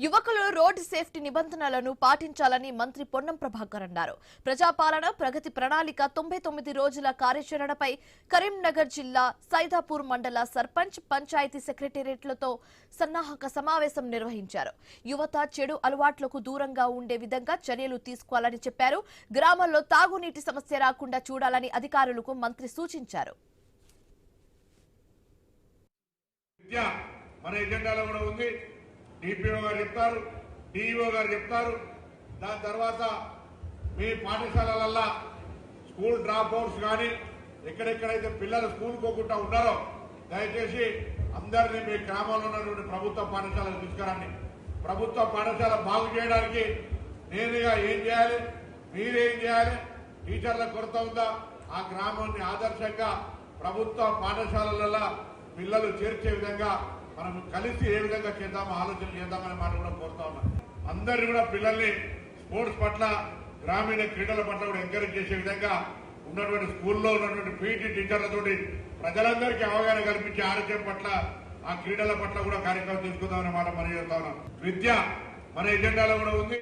యువకులు road safety నిబంధనలను పాటించాలని మంత్రి పొన్నం ప్రభాకర్ అన్నారు. ప్రజాపాలన ప్రగతి ప్రణాళిక 99 రోజుల కార్యాచరణపై కరీంనగర్ జిల్లా సైదాపూర్ మండల సర్పంచ్ పంచాయతీ సెక్రటేరియట్లతో సన్నాహక సమావేశం నిర్వహించారు. యువత చెడు అలవాట్లకు దూరంగా ఉండే విధంగా చర్యలు తీసుకోవాలని చెప్పారు. గ్రామాల్లో తాగునీటి సమస్య రాకుండా చూడాలని అధికారులకు మంత్రి సూచించారు. మన ఎజెండాలో కూడా ఉంది. డిపిఓ గారు చెప్తారు, డిఈఓ గారు చెప్తారు. దాని తర్వాత మీ పాఠశాలలల్లో స్కూల్ డ్రాప్ అవుట్స్ కానీ ఎక్కడెక్కడైతే పిల్లలు స్కూల్ పోకుండా ఉన్నారో దయచేసి అందరినీ మీ గ్రామంలో ఉన్నటువంటి ప్రభుత్వ పాఠశాలకు తీసుకురండి. ప్రభుత్వ పాఠశాల బాగు చేయడానికి నేనుగా ఏం చేయాలి, మీరేం చేయాలి, టీచర్ల కొరత ఉందా, ఆ గ్రామాన్ని ఆదర్శంగా ప్రభుత్వ పాఠశాలలలో పిల్లలు చేర్చే విధంగా మనం కలిసి ఏ విధంగా చేద్దామో ఆలోచన చేద్దామనే మాట కూడా కోరుతా ఉన్నాం. అందరినీ కూడా పిల్లల్ని స్పోర్ట్స్ పట్ల గ్రామీణ క్రీడల పట్ల కూడా ఎంకరేజ్ చేసే విధంగా ఉన్నటువంటి స్కూల్లో ఉన్నటువంటి పీటీ టీచర్లతో ప్రజలందరికీ అవగాహన కల్పించే ఆరోగ్యం పట్ల ఆ క్రీడల పట్ల కూడా కార్యక్రమం తీసుకుందామనే మాట మనం చేస్తా ఉన్నాం. విద్య మన ఎజెండాలో కూడా ఉంది.